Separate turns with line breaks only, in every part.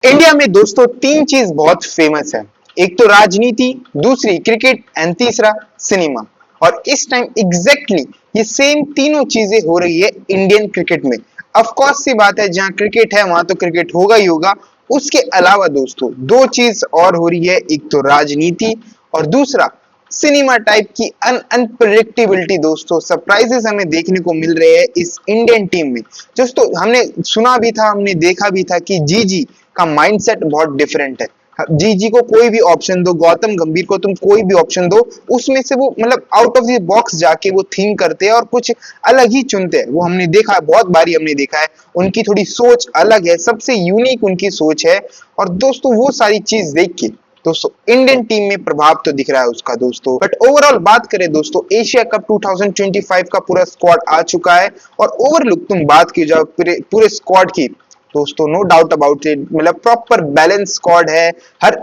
India में दोस्तों तीन चीज बहुत फेमस है। एक तो राजनीति, दूसरी क्रिकेट एंड तीसरा सिनेमा। और इस टाइम एग्जैक्टली ये सेम तीनों चीजें हो रही है इंडियन क्रिकेट में। ऑफ कोर्स सी बात है, जहां क्रिकेट है वहां तो क्रिकेट होगा ही होगा। उसके अलावा दोस्तों दो चीज और हो रही है, एक तो राजनीति और दूसरा सिनेमा टाइप की अनप्रेडिक्टेबिलिटी। दोस्तों सरप्राइजेस हमें देखने को मिल रहे हैं इस इंडियन टीम में। दोस्तों हमने सुना भी था, हमने देखा भी था कि जीजी का माइंडसेट बहुत डिफरेंट है। जीजी को कोई भी ऑप्शन दो, गौतम गंभीर को तुम कोई भी ऑप्शन दो, उसमें से वो मतलब आउट ऑफ द बॉक्स जाके वो थिंक करते हैं और कुछ अलग ही चुनते हैं। वो हमने देखा है, बहुत बारी हमने देखा है। उनकी थोड़ी सोच अलग है, सबसे यूनिक उनकी सोच है। और दोस्तों वो सारी चीज देख के दोस्तों इंडियन टीम में प्रभाव तो दिख रहा है उसका दोस्तों। बट ओवरऑल बात करें दोस्तों, एशिया कप 2025 का पूरा स्क्वाड आ चुका है। और ओवरलुक तुम बात की जाओ पूरे स्क्वाड की दोस्तों, नो डाउट अबाउट इट, मतलब प्रॉपर बैलेंस स्क्वाड है। हर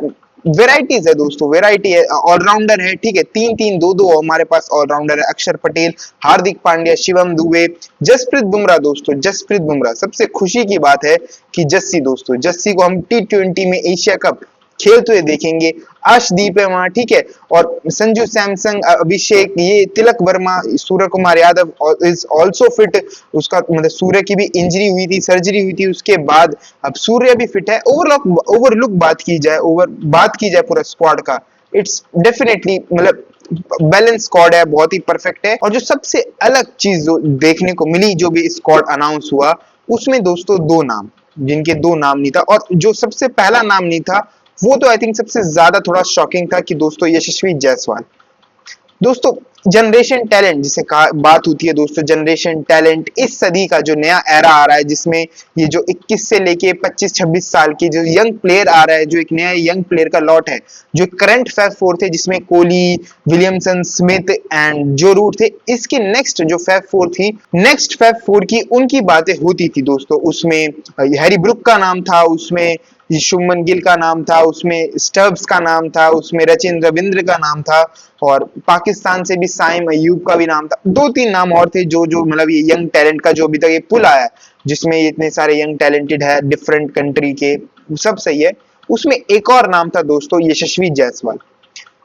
वेराइटीज है दोस्तों, वेराइटी है, ऑलराउंडर है, ठीक है, तीन तीन दो दो हमारे पास ऑलराउंडर है। अक्षर पटेल, हार्दिक पांड्या, शिवम दुबे, जसप्रीत बुमराह। दोस्तों जसप्रीत बुमराह, सबसे खुशी की बात है कि जस्सी दोस्तों, जस्सी को हम T20 में एशिया कप खेलते हुए देखेंगे। अर्शदीप है वहां, ठीक है, और संजू सैमसंग, अभिषेक, ये Tilak Varma, Surya Kumar Yadav is also fit. उसका मतलब सूर्य की भी इंजरी हुई थी, सर्जरी हुई थी, उसके बाद अब सूर्य भी फिट है। ओवरलुक बात की जाए पूरा स्क्वाड का, इट्स डेफिनेटली मतलब बैलेंस स्क्वाड है, बहुत ही परफेक्ट है। और जो सबसे अलग चीज जो देखने को मिली, जो भी स्क्वाड अनाउंस हुआ, उसमें दोस्तों दो नाम, जिनके दो नाम नहीं था, और जो सबसे पहला नाम नहीं था वो तो आई थिंक सबसे ज्यादा थोड़ा शॉकिंग था, कि दोस्तों यशस्वी जायसवाल। दोस्तों जनरेशन टैलेंट जिसे कहा बात होती है दोस्तों, जनरेशन टैलेंट इस सदी का जो नया एरा आ रहा है, जिसमें ये जो 21 से लेके 25-26 साल की जो यंग प्लेयर आ रहा है, जो एक नया यंग प्लेयर का लॉट है, जो करंट फैब फोर थे, जिसमें कोहली, विलियमसन, स्मिथ एंड जो रूट थे, इसकी नेक्स्ट जो फैब फोर थी, नेक्स्ट फैब फोर की उनकी बातें होती थी दोस्तों। उसमें हैरी ब्रुक का नाम था, उसमें शुभमन गिल का नाम था, उसमें स्टर्ब्स का नाम था, उसमें रचिन रविंद्र का नाम था, और पाकिस्तान से भी साइम अयूब का भी नाम था। दो तीन नाम और थे जो जो मतलब ये यंग टैलेंट का जो अभी तक ये पुल आया, जिसमें इतने सारे यंग टैलेंटेड है डिफरेंट कंट्री के, सब सही है। उसमें एक और नाम था दोस्तों, यशस्वी जायसवाल,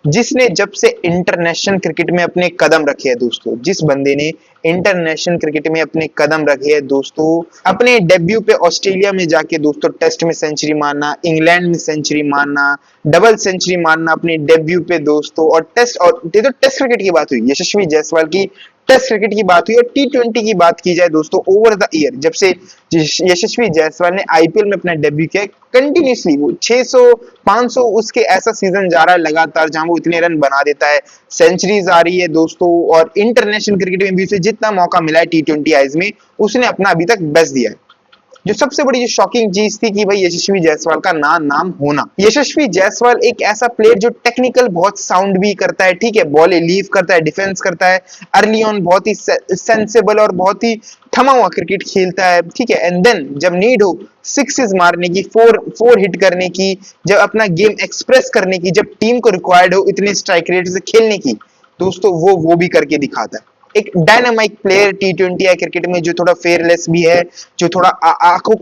जिसने जब से इंटरनेशनल क्रिकेट में अपने कदम रखे हैं दोस्तों, जिस बंदे ने इंटरनेशनल क्रिकेट में अपने कदम रखे हैं दोस्तों, अपने डेब्यू पे ऑस्ट्रेलिया में जाके दोस्तों टेस्ट में सेंचुरी मारना, इंग्लैंड में सेंचुरी मारना, डबल सेंचुरी मारना अपने डेब्यू पे दोस्तों। और ये तो टेस्ट क्रिकेट की बात हुई, यशस्वी जायसवाल की टेस्ट क्रिकेट की बात हुई। और T20 की बात की जाए दोस्तों, ओवर द ईयर जब से यशस्वी जायसवाल ने आईपीएल में अपना डेब्यू किया, कंटिन्यूसली वो 600 500 उसके ऐसा सीजन जा रहा है लगातार, जहां वो इतने रन बना देता है, सेंचुरीज आ रही है दोस्तों। और इंटरनेशनल क्रिकेट में भी उसे जितना मौका मिला है T20 आईज में, उसने अपना अभी तक बेस्ट दिया है। जो सबसे बड़ी जो शॉकिंग चीज थी कि भाई यशस्वी जायसवाल का नाम होना। यशस्वी जायसवाल एक ऐसा प्लेयर जो टेक्निकल बहुत साउंड भी करता है, ठीक है, बॉल लीव करता है, डिफेंस करता है, अर्ली ऑन बहुत ही सेंसेबल और बहुत ही थमा हुआ क्रिकेट खेलता है, ठीक है। एंड देन जब नीड हो सिक्सेस मारने की, फोर हिट करने की, जब अपना गेम एक्सप्रेस करने की, जब टीम को रिक्वायर्ड हो इतने स्ट्राइक रेट से खेलने की, दोस्तों वो भी करके दिखाता है। एक डायनामिक प्लेयर T20 या क्रिकेट में, जो थोड़ा फेयरलेस भी है, जो थोड़ा आंखों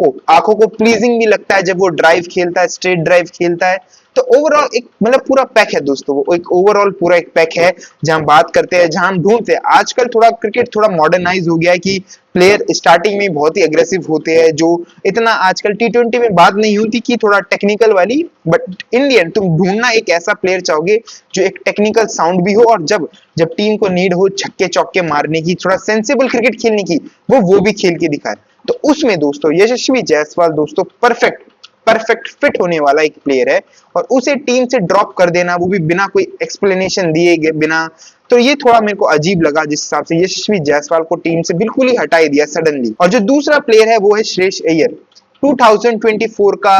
को प्लीजिंग भी लगता है जब वो ड्राइव खेलता है, स्ट्रेट ड्राइव खेलता है। तो ओवरऑल एक मतलब पूरा पैक है दोस्तों, वो एक ओवरऑल पूरा एक पैक है। जहां बात करते हैं, जहां हम ढूंढते हैं, आजकल थोड़ा क्रिकेट थोड़ा मॉडर्नाइज हो गया है कि प्लेयर स्टार्टिंग में बहुत ही अग्रेसिव होते हैं, जो इतना आजकल T20 में बात नहीं होती कि थोड़ा टेक्निकल वाली। बट इंडियन तुम ढूंढना एक ऐसा प्लेयर चाहोगे जो एक टेक्निकल साउंड भी हो, और जब जब टीम को नीड हो छक्के चौके मारने की, थोड़ा सेंसिबल क्रिकेट खेलने की, वो भी खेल के दिखाए। तो उसमें दोस्तों यशस्वी जायसवाल दोस्तों परफेक्ट फिट होने वाला एक प्लेयर है। और उसे टीम से ड्रॉप कर देना, वो भी बिना कोई एक्सप्लेनेशन दिए बिना, तो ये थोड़ा मेरे को अजीब लगा, जिस हिसाब से यशस्वी जायसवाल को टीम से बिल्कुल ही हटा दिया सडनली। और जो दूसरा प्लेयर है वो है श्रेयस अय्यर, 2024 का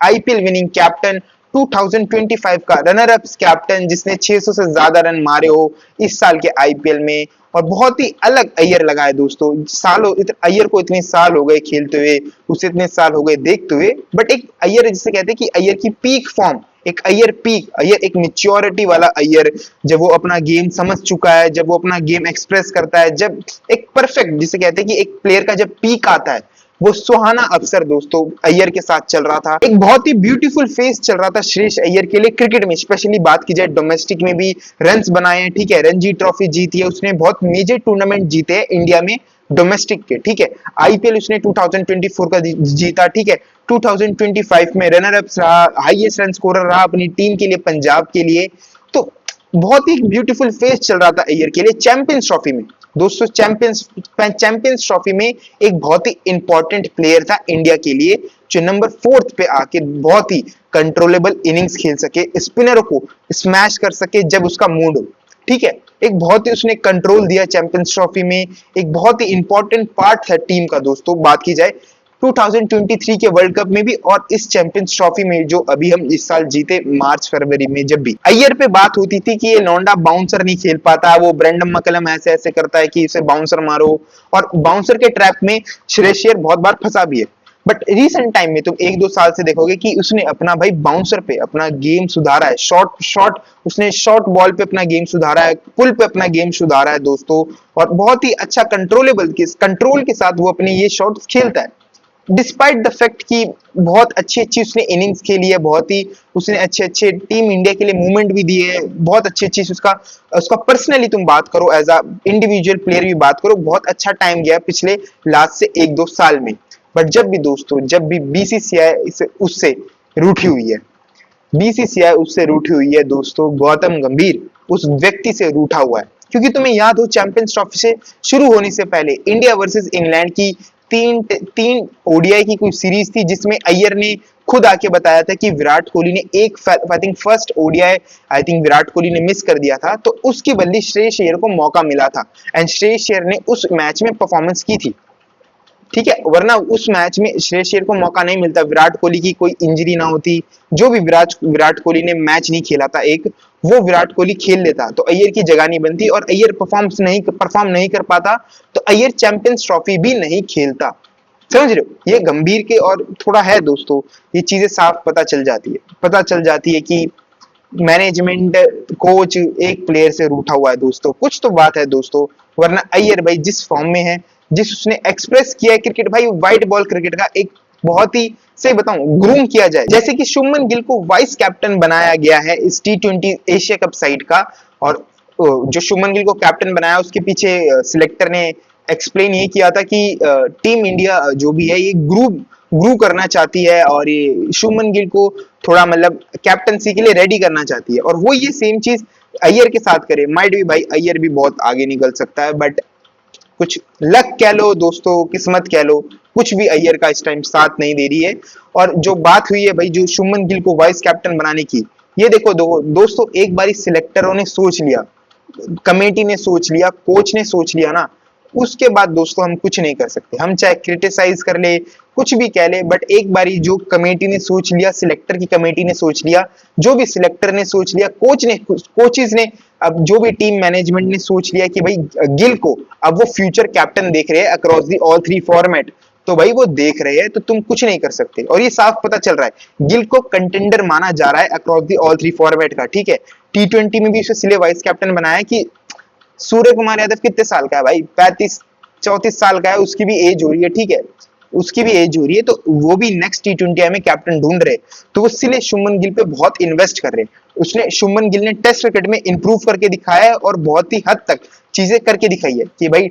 आईपीएल विनिंग कैप्टन, 2025 का रनर अप कैप्टन, जिसने 600 से ज्यादा रन मारे हो इस साल के आईपीएल में। और बहुत ही अलग अय्यर लगा है दोस्तों, अय्यर को इतने साल हो गए खेलते हुए, उसे इतने साल हो गए देखते हुए। बट एक अय्यर जिसे कहते हैं कि अय्यर की पीक फॉर्म, एक अय्यर एक मेच्योरिटी वाला अय्यर, जब वो अपना गेम समझ चुका है, जब वो अपना गेम एक्सप्रेस करता है, जब एक परफेक्ट जिसे कहते हैं कि एक प्लेयर का जब पीक आता है, वो सुहाना अवसर दोस्तों अय्यर के साथ चल रहा था। एक बहुत ही ब्यूटीफुल फेस चल रहा था श्रेयस अय्यर के लिए क्रिकेट में, स्पेशली बात की जाए डोमेस्टिक में भी रन्स बनाए हैं, ठीक है, रणजी ट्रॉफी जीती है उसने, बहुत मेजर टूर्नामेंट जीते हैं इंडिया में डोमेस्टिक के, ठीक है, आईपीएल उसने 2024 का जीता, ठीक है, 2025 में रनर अप रहा, हाईएस्ट रन स्कोरर रहा अपनी टीम के लिए, पंजाब के लिए। तो बहुत ही ब्यूटीफुल फेस चल रहा था अय्यर के लिए। चैंपियंस ट्रॉफी में दोस्तों, चैंपियंस ट्रॉफी में एक बहुत ही इंपॉर्टेंट प्लेयर था इंडिया के लिए, जो नंबर 4 पे आके बहुत ही कंट्रोलेबल इनिंग्स खेल सके, स्पिनरों को स्मैश कर सके जब उसका मूड हो, ठीक है, एक बहुत ही उसने कंट्रोल दिया चैंपियंस ट्रॉफी में, एक बहुत ही इंपॉर्टेंट पार्ट था टीम का दोस्तों। बात की जाए 2023 के वर्ल्ड कप में भी और इस चैंपियंस ट्रॉफी में जो अभी हम इस साल जीते मार्च फरवरी में, जब भी अय्यर पे बात होती थी कि ये लौंडा बाउंसर नहीं खेल पाता, वो ब्रेंडम मकलम ऐसे ऐसे करता है कि इसे बाउंसर मारो, और बाउंसर के ट्रैप में श्रेयस अय्यर बहुत बार फंसा भी है। बट रिसेंट टाइम में तुम 1-2 साल से देखोगे कि उसने अपना भाई बाउंसर पे अपना गेम सुधारा है, शॉर्ट शॉर्ट उसने शॉर्ट बॉल पे अपना गेम सुधारा है, पुल पे अपना गेम सुधारा है दोस्तों, और बहुत ही अच्छा कंट्रोल के साथ वो अपने ये शॉट्स खेलता है, डिस्पाइट द फैक्ट कि बहुत अच्छी अच्छी उसने इनिंग्स खेली है, बहुत ही उसने अच्छे अच्छे टीम इंडिया के लिए मूवमेंट भी दिए है, बहुत अच्छी अच्छी उसका उसका पर्सनली तुम बात करो, एज अ इंडिविजुअल प्लेयर भी बात करो, बहुत अच्छा टाइम गया पिछले लास्ट से 1-2 साल में। बट जब भी दोस्तों, जब भी बीसीसीआई उससे रूठी हुई है, बीसीसीआई उससे रूठी हुई है दोस्तों, गौतम गंभीर उस व्यक्ति से रूठा हुआ है, क्योंकि तुम्हें याद हो चैंपियंस ट्रॉफी से शुरू होने से पहले इंडिया वर्सेस इंग्लैंड की तीन ओडीआई की कोई सीरीज थी, जिसमें अय्यर ने खुद आके बताया था कि विराट कोहली ने एक I think first ODI I think Virat Kohli ने मिस कर दिया था, तो उसकी बदले श्रेयस अय्यर को मौका मिला था, एंड श्रेयस अय्यर ने उस मैच में परफॉर्मेंस की थी, ठीक है, वरना उस मैच में श्रेयस अय्यर को मौका नहीं मिलता, विराट कोहली की कोई इंजरी ना होती, जो भी विराट कोहली ने मैच नहीं खेला था एक, वो विराट कोहली खेल लेता तो अय्यर की जगह नहीं बनती, और अय्यर परफॉर्म नहीं कर पाता, तो अय्यर चैंपियंस ट्रॉफी भी नहीं खेलता। समझ रहे हो, ये गंभीर के और थोड़ा है दोस्तों, ये चीजें साफ पता चल जाती है कि मैनेजमेंट कोच एक प्लेयर से रूठा हुआ है दोस्तों, कुछ तो बात है दोस्तों, वरना अय्यर भाई जिस फॉर्म में है, जिस उसने एक्सप्रेस किया है क्रिकेट, भाई व्हाइट बॉल क्रिकेट का एक बहुत ही सही बताऊं ग्रूम किया जाए, जैसे कि शुभमन गिल को वाइस कैप्टन बनाया गया है इस T20 एशिया कप साइड का, और जो शुभमन गिल को कैप्टन बनाया उसके पीछे सिलेक्टर ने एक्सप्लेन ये किया था कि टीम इंडिया जो भी है ये ग्रू करना चाहती है, और ये शुभमन गिल को थोड़ा मतलब कैप्टनसी के लिए रेडी करना चाहती है, और वो ये सेम चीज अय्यर के साथ करे, माइट भी भाई अय्यर भी बहुत आगे निकल सकता है, बट कुछ लक कह लो दोस्तों, किस्मत कह लो, कुछ भी अय्यर का इस टाइम साथ नहीं दे रही है। और जो बात हुई है भाई जो शुभमन गिल को वाइस कैप्टन बनाने की, ये देखो दोस्तों, एक बारी सिलेक्टरों ने सोच लिया, कमेटी ने सोच लिया, कोच ने सोच लिया ना, उसके बाद दोस्तों हम कुछ नहीं कर सकते, हम चाहे क्रिटिसाइज कर ले, कुछ भी कह ले, बट एक बारी जो कमेटी ने सोच लिया, सिलेक्टर की कमेटी ने सोच लिया, जो भी सिलेक्टर ने सोच लिया, कोचेज ने, अब जो भी टीम मैनेजमेंट ने सोच लिया कि भाई गिल को अब वो फ्यूचर कैप्टन देख रहे हैं अक्रॉस दी ऑल 3 फॉर्मेट, तो भाई वो देख रहे हैं तो तुम कुछ नहीं कर सकते, और ये साफ पता चल रहा है गिल को कंटेंडर माना जा रहा है अक्रॉस दी ऑल 3 फॉर्मेट का, ठीक है, T20 में भी उसे इसलिए वाइस कैप्टन बनाया कि सूर्य कुमार यादव कितने साल का है भाई, 35-34 साल का है, उसकी भी एज हो रही है, ठीक है, उसकी भी एज हो रही है, तो वो भी नेक्स्ट T20 में कैप्टन ढूंढ रहे, तो वो इसीलिए शुभमन गिल पे बहुत इन्वेस्ट कर रहे हैं। उसने शुभमन गिल ने टेस्ट क्रिकेट में इंप्रूव करके दिखाया है, और बहुत ही हद तक चीजें करके दिखाई है कि भाई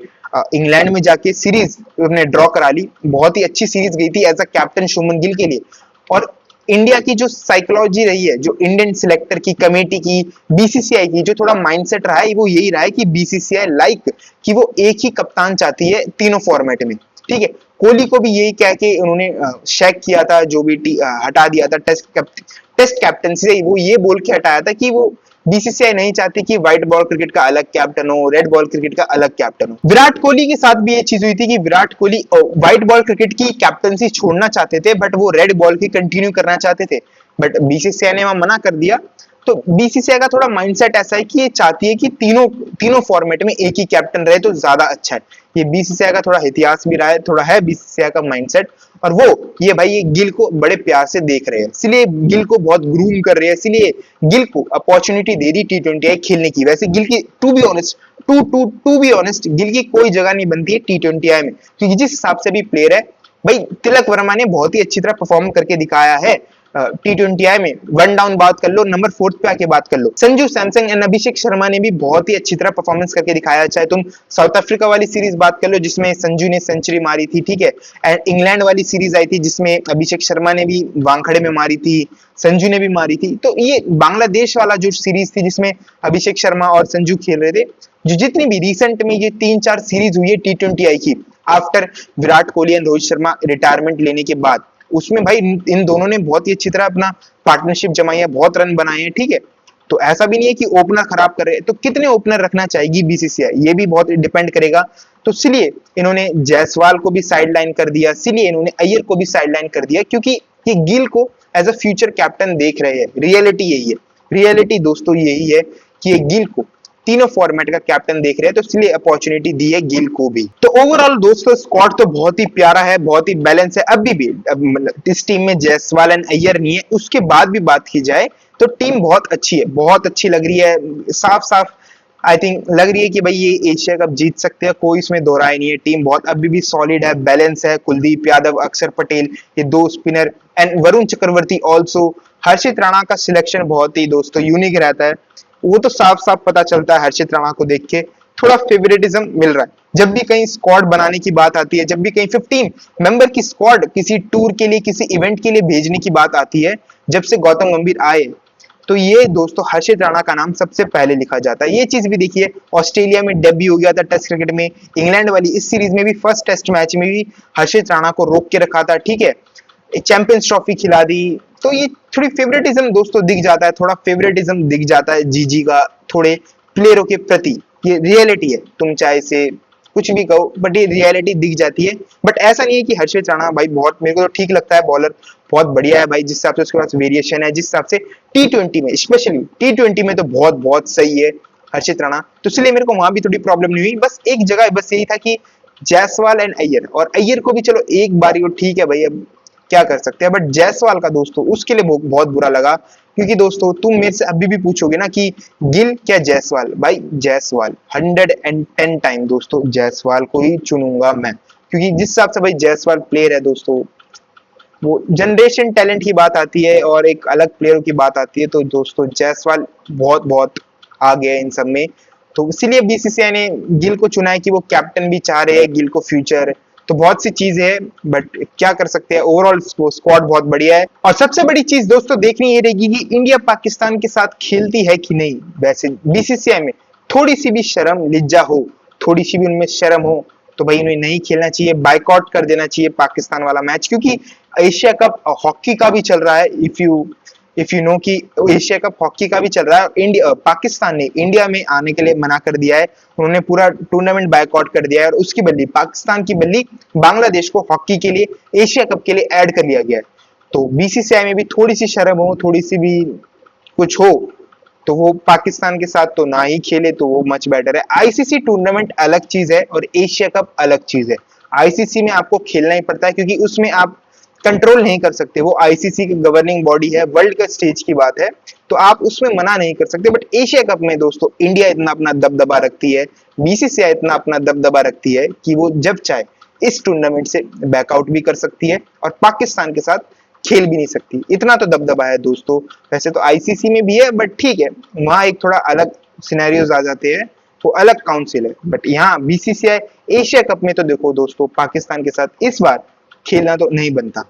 इंग्लैंड में जाके सीरीज उन्होंने ड्रॉ करा ली, बहुत ही अच्छी सीरीज गई थी as a captain Shubman Gill के लिए, और इंडिया की जो साइकोलॉजी रही है, जो इंडियन सिलेक्टर की, कमेटी की, बीसीसीआई की जो थोड़ा माइंडसेट रहा है, वो यही रहा है कि बीसीसीआई लाइक कि वो एक ही कप्तान चाहती है तीनों फॉर्मेट में, ठीक है, कोहली को भी यही कह के उन्होंने शेक किया था, जो भी हटा दिया था टेस्ट कैप्टनसी से, वो ये बोल के हटाया था कि वो बीसीसीआई नहीं चाहती कि व्हाइट बॉल क्रिकेट का अलग कैप्टन हो, रेड बॉल क्रिकेट का अलग कैप्टन हो। विराट कोहली के साथ भी ये चीज हुई थी कि Virat Kohli white ball cricket की कैप्टनसी छोड़ना चाहते थे, बट वो रेड बॉल की कंटिन्यू करना चाहते थे, बट बीसीसीआई ने वहां मना कर दिया। तो बीसीसीआई का थोड़ा माइंडसेट ऐसा है कि ये चाहती है कि तीनों फॉर्मेट में एक ही कैप्टन रहे तो ज्यादा अच्छा है, ये बीसीसीआई का थोड़ा इतिहास भी रहा है, थोड़ा है बीसीसीआई का माइंडसेट, और वो ये भाई ये गिल को बड़े प्यार से देख रहे हैं, इसलिए गिल को बहुत ग्रूम कर रहे हैं, इसलिए गिल को अपॉर्चुनिटी दे दी T20 खेलने की। वैसे गिल की टू बी ऑनेस्ट गिल की कोई जगह नहीं बनती है T20 में, क्योंकि जिस हिसाब से भी प्लेयर है भाई तिलक वर्मा ने बहुत ही अच्छी तरह परफॉर्म करके दिखाया है T20I में। वन डाउन बात कर लो, नंबर 4 पे आके बात कर लो, संजू सैमसंग एंड अभिषेक शर्मा ने भी बहुत ही अच्छी तरह परफॉर्मेंस करके दिखाया। चाहे तुम साउथ अफ्रीका वाली सीरीज बात कर लो जिसमें संजू ने सेंचुरी मारी थी, ठीक है, एंड इंग्लैंड वाली सीरीज आई थी जिसमें अभिषेक शर्मा ने भी वानखड़े में मारी थी, संजू ने भी मारी थी। तो ये बांग्लादेश वाला जो सीरीज थी जिसमें अभिषेक शर्मा और संजू खेल रहे थे, जो जितनी भी रिसेंट में ये 3-4 सीरीज हुई है T20I की after Virat Kohli and Rohit Sharma retirement लेने के बाद, उसमें भाई इन दोनों ने बहुत ही अच्छी तरह अपना पार्टनरशिप जमाई है, बहुत रन बनाए हैं, ठीक है। तो ऐसा भी नहीं है कि ओपनर खराब कर रहे हैं, तो कितने ओपनर रखना चाहेगी बीसीसीआई, ये भी बहुत डिपेंड करेगा। तो इसलिए इन्होंने जायसवाल को भी साइडलाइन कर दिया, इसलिए इन्होंने अय्यर को भी साइडलाइन कर दिया, क्योंकि ये गिल को एज अ फ्यूचर कैप्टन देख रहे हैं। रियलिटी यही है, रियलिटी दोस्तों यही है कि ये गिल को तीनों फॉर्मेट का कैप्टन देख रहे हैं, तो इसलिए अपॉर्चुनिटी दी है गिल को भी। तो ओवरऑल दोस्तों स्क्वाड तो बहुत ही प्यारा है, बहुत ही बैलेंस है। अभी भी मतलब इस टीम में जायसवाल एंड अय्यर नहीं है, उसके बाद भी बात की जाए तो टीम बहुत अच्छी है, बहुत अच्छी लग रही है। साफ साफ आई थिंक लग रही है कि भाई ये एशिया कप जीत सकते हैं, कोई इसमें दो राय नहीं है। टीम बहुत अभी भी सॉलिड है, बैलेंस है। कुलदीप यादव, अक्षर पटेल, ये दो spinner and Varun Chakravarthy also. Harshit Rana का सिलेक्शन बहुत ही दोस्तों यूनिक रहता है, वो तो साफ साफ पता चलता है हर्षित राणा को देख के, थोड़ा फेवरेटिज्म मिल रहा है। जब भी कहीं स्क्वाड बनाने की बात आती है, जब भी कहीं 15 मेंबर की स्क्वाड किसी टूर के लिए, किसी इवेंट के लिए भेजने की बात आती है, जब से गौतम गंभीर आए, तो ये दोस्तों हर्षित राणा का नाम सबसे पहले लिखा जाता है। ये चीज भी देखिए, ऑस्ट्रेलिया में डेब्यू हो गया था टेस्ट क्रिकेट में, इंग्लैंड वाली इस सीरीज में भी फर्स्ट टेस्ट मैच में भी हर्षित राणा को रोक के रखा था, ठीक है, चैंपियंस ट्रॉफी खिला दी। तो ये थोड़ी फेवरेटिज्म दोस्तों दिख जाता है, थोड़ा फेवरेटिज्म दिख जाता है जीजी का थोड़े प्लेयरों के प्रति। ये रियलिटी है, तुम चाहे से कुछ भी कहो, बट ये रियलिटी दिख जाती है। बट ऐसा नहीं है कि हर्षित राणा भाई बहुत, मेरे को तो ठीक लगता है, बॉलर बहुत बढ़िया है भाई, जिस हिसाब से उसके पास वेरिएशन है, जिस हिसाब से T20 में, स्पेशली T20 में तो बहुत बहुत सही है हर्षित राणा। तो इसलिए मेरे को वहां भी थोड़ी प्रॉब्लम नहीं हुई। बस एक जगह बस यही था कि जायसवाल एंड अय्यर, और अय्यर को भी चलो एक बारी को ठीक है भाई, अब क्या कर सकते हैं, बट जायसवाल का दोस्तों उसके लिए बहुत बुरा लगा। क्योंकि दोस्तों तुम मेरे से अभी भी पूछोगे ना कि गिल क्या जायसवाल, भाई जायसवाल 110 टाइम दोस्तों जायसवाल को ही चुनूंगा मैं। क्योंकि जिस हिसाब से भाई जायसवाल प्लेयर है दोस्तों, वो जनरेशन टैलेंट की बात आती है और एक अलग प्लेयर की बात आती है, तो दोस्तों जायसवाल बहुत बहुत आगे है इन सब में। तो इसीलिए बीसीसीआई ने गिल को चुना है कि वो कैप्टन भी चाह रहे हैं गिल को फ्यूचर। तो बहुत सी चीजें है, बट क्या कर सकते हैं, ओवरऑल स्क्वाड बहुत बढ़िया है। और सबसे बड़ी चीज दोस्तों देखनी ये रहेगी कि इंडिया पाकिस्तान के साथ खेलती है कि नहीं। वैसे बीसीसीआई में थोड़ी सी भी शर्म लिज्जा हो, थोड़ी सी भी उनमें शर्म हो, तो भाई उन्हें नहीं खेलना चाहिए, बाइकआउट कर देना चाहिए पाकिस्तान वाला मैच। क्योंकि एशिया कप हॉकी का भी चल रहा है, इफ यू नो कि एशिया कप हॉकी का भी चल रहा है। इंडिया, पाकिस्तान ने इंडिया में आने के लिए मना कर दिया है, उन्होंने पूरा टूर्नामेंट बायकॉट कर दिया है, और उसकी बदली पाकिस्तान की बदली बांग्लादेश को हॉकी के लिए, एशिया कप के लिए ऐड कर लिया गया है। तो बीसीसीआई में भी थोड़ी सी शर्म हो, थोड़ी सी भी कुछ हो, तो वो पाकिस्तान के साथ तो ना ही खेले, तो वो मच बेटर है। आईसीसी टूर्नामेंट अलग चीज है और एशिया कप अलग चीज है। आईसीसी में आपको खेलना ही पड़ता है, क्योंकि उसमें आप कंट्रोल नहीं कर सकते, वो आईसीसी की गवर्निंग बॉडी है, वर्ल्ड का स्टेज की बात है, तो आप उसमें मना नहीं कर सकते। बट एशिया कप में दोस्तों इंडिया इतना अपना दबदबा रखती है, बीसीसीआई इतना अपना दबदबा रखती है कि वो जब चाहे इस टूर्नामेंट से बैकआउट भी कर सकती है और पाकिस्तान के साथ खेल भी नहीं सकती, इतना तो दबदबा है दोस्तों। वैसे तो आईसीसी में भी है, बट ठीक है, वहां एक थोड़ा अलग सिनेरियोज आ जाते हैं, वो अलग काउंसिल है। बट यहाँ बीसीसीआई एशिया कप में तो देखो दोस्तों, पाकिस्तान के साथ इस बार खेलना तो नहीं बनता।